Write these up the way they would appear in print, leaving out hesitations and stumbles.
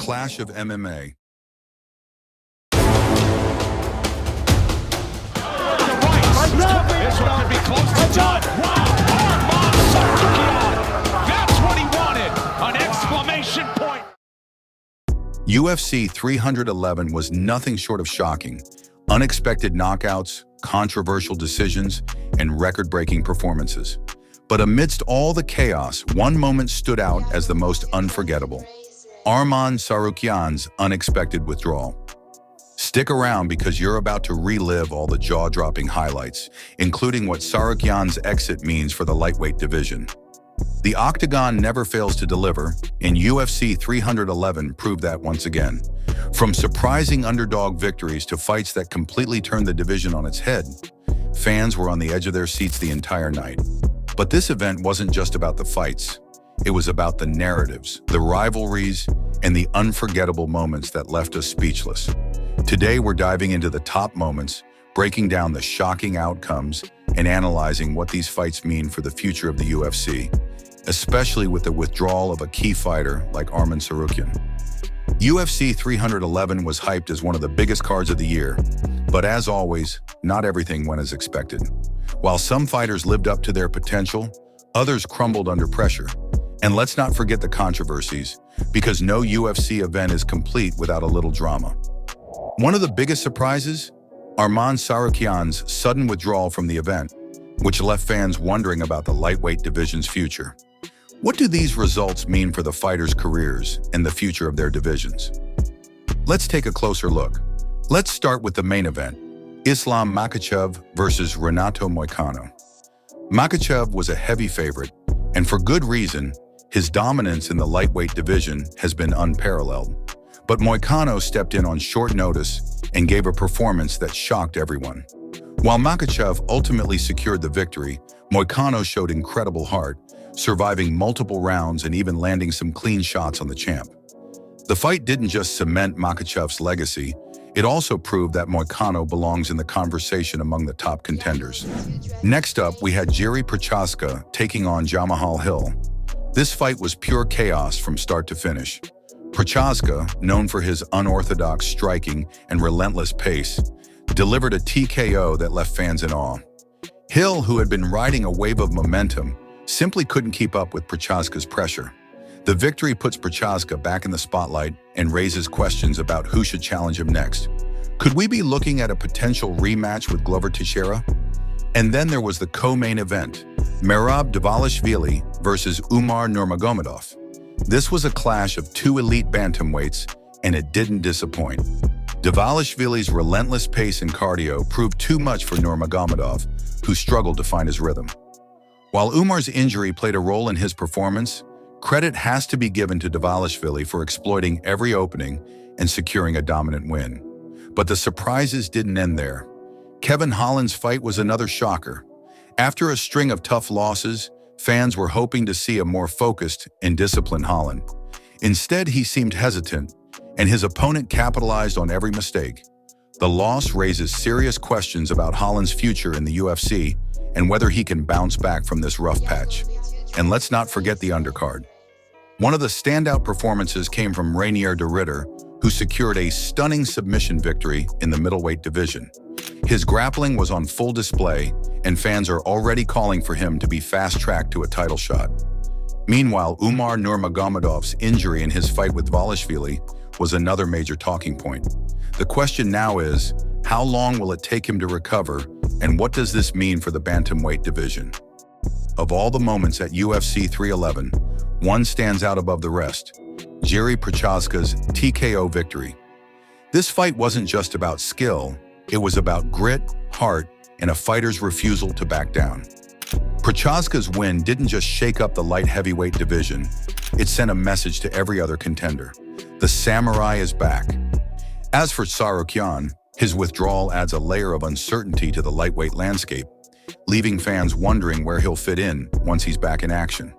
clash of MMA. This one could be close to done. Wow! Arman Sarukian! That's what he wanted! An exclamation point! UFC 311 was nothing short of shocking. Unexpected knockouts, controversial decisions, and record-breaking performances. But amidst all the chaos, one moment stood out as the most unforgettable. Arman Sarukian's unexpected withdrawal. Stick around because you're about to relive all the jaw-dropping highlights, including what Sarukian's exit means for the lightweight division. The Octagon never fails to deliver, and UFC 311 proved that once again. From surprising underdog victories to fights that completely turned the division on its head, fans were on the edge of their seats the entire night. But this event wasn't just about the fights. It was about the narratives, the rivalries, and the unforgettable moments that left us speechless. Today, we're diving into the top moments, breaking down the shocking outcomes, and analyzing what these fights mean for the future of the UFC, especially with the withdrawal of a key fighter like Arman Sarukian. UFC 311 was hyped as one of the biggest cards of the year, but as always, not everything went as expected. While some fighters lived up to their potential, others crumbled under pressure. And let's not forget the controversies, because no UFC event is complete without a little drama. One of the biggest surprises? Arman Sarukian's sudden withdrawal from the event, which left fans wondering about the lightweight division's future. What do these results mean for the fighters' careers and the future of their divisions? Let's take a closer look. Let's start with the main event, Islam Makhachev versus Renato Moicano. Makhachev was a heavy favorite, and for good reason. His dominance in the lightweight division has been unparalleled. But Moicano stepped in on short notice and gave a performance that shocked everyone. While Makhachev ultimately secured the victory, Moicano showed incredible heart, surviving multiple rounds and even landing some clean shots on the champ. The fight didn't just cement Makhachev's legacy, it also proved that Moicano belongs in the conversation among the top contenders. Next up, we had Jiri Prochazka taking on Jamahal Hill. This fight was pure chaos from start to finish. Prochazka, known for his unorthodox striking and relentless pace, delivered a TKO that left fans in awe. Hill, who had been riding a wave of momentum, simply couldn't keep up with Prochazka's pressure. The victory puts Prochazka back in the spotlight and raises questions about who should challenge him next. Could we be looking at a potential rematch with Glover Teixeira? And then there was the co-main event, Merab Dvalishvili versus Umar Nurmagomedov. This was a clash of two elite bantamweights, and it didn't disappoint. Dvalishvili's relentless pace and cardio proved too much for Nurmagomedov, who struggled to find his rhythm. While Umar's injury played a role in his performance, credit has to be given to Dvalishvili for exploiting every opening and securing a dominant win. But the surprises didn't end there. Kevin Holland's fight was another shocker. After a string of tough losses, fans were hoping to see a more focused and disciplined Holland. Instead, he seemed hesitant, and his opponent capitalized on every mistake. The loss raises serious questions about Holland's future in the UFC and whether he can bounce back from this rough patch. And let's not forget the undercard. One of the standout performances came from Rainier de Ridder, who secured a stunning submission victory in the middleweight division. His grappling was on full display, and fans are already calling for him to be fast-tracked to a title shot. Meanwhile, Umar Nurmagomedov's injury in his fight with Dvalishvili was another major talking point. The question now is, how long will it take him to recover, and what does this mean for the bantamweight division? Of all the moments at UFC 311, one stands out above the rest, Jiri Prochazka's TKO victory. This fight wasn't just about skill, it was about grit, heart, and a fighter's refusal to back down. Prochazka's win didn't just shake up the light heavyweight division, it sent a message to every other contender. The samurai is back. As for Sarukian, his withdrawal adds a layer of uncertainty to the lightweight landscape, leaving fans wondering where he'll fit in once he's back in action.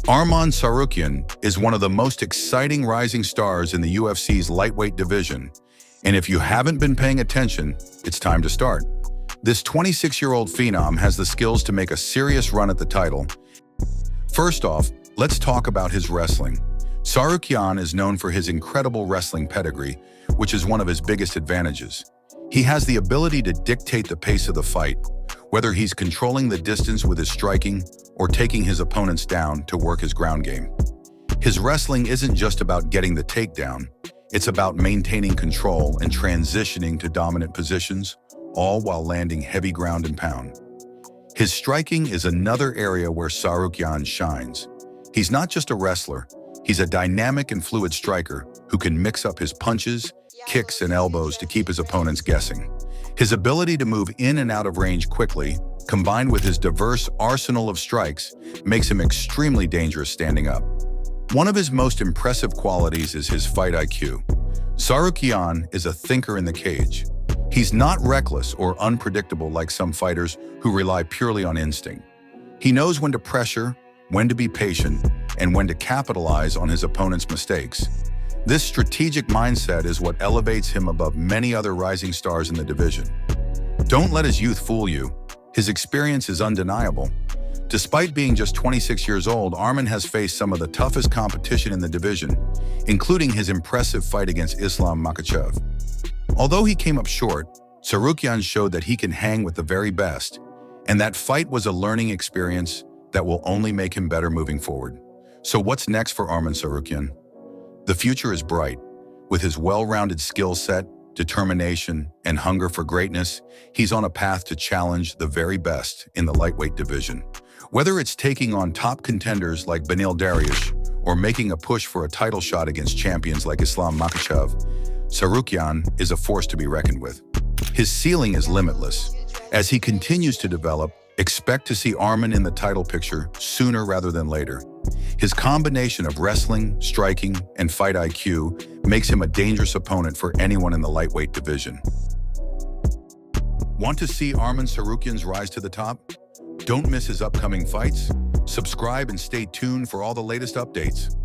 Arman Sarukian is one of the most exciting rising stars in the UFC's lightweight division, and if you haven't been paying attention, it's time to start. This 26-year-old phenom has the skills to make a serious run at the title. First off, let's talk about his wrestling. Sarukyan is known for his incredible wrestling pedigree, which is one of his biggest advantages. He has the ability to dictate the pace of the fight, whether he's controlling the distance with his striking or taking his opponents down to work his ground game. His wrestling isn't just about getting the takedown, it's about maintaining control and transitioning to dominant positions, all while landing heavy ground and pound. His striking is another area where Sarukyan shines. He's not just a wrestler, he's a dynamic and fluid striker who can mix up his punches, kicks, and elbows to keep his opponents guessing. His ability to move in and out of range quickly, combined with his diverse arsenal of strikes, makes him extremely dangerous standing up. One of his most impressive qualities is his fight IQ. Sarukyan is a thinker in the cage. He's not reckless or unpredictable like some fighters who rely purely on instinct. He knows when to pressure, when to be patient, and when to capitalize on his opponent's mistakes. This strategic mindset is what elevates him above many other rising stars in the division. Don't let his youth fool you. His experience is undeniable. Despite being just 26 years old, Arman has faced some of the toughest competition in the division, including his impressive fight against Islam Makhachev. Although he came up short, Sarukyan showed that he can hang with the very best, and that fight was a learning experience that will only make him better moving forward. So what's next for Arman Sarukyan? The future is bright. With his well-rounded skill set, determination, and hunger for greatness, he's on a path to challenge the very best in the lightweight division. Whether it's taking on top contenders like Beneil Dariush or making a push for a title shot against champions like Islam Makhachev, Sarukyan is a force to be reckoned with. His ceiling is limitless. As he continues to develop, expect to see Arman in the title picture sooner rather than later. His combination of wrestling, striking, and fight IQ makes him a dangerous opponent for anyone in the lightweight division. Want to see Arman Sarukyan's rise to the top? Don't miss his upcoming fights. Subscribe and stay tuned for all the latest updates.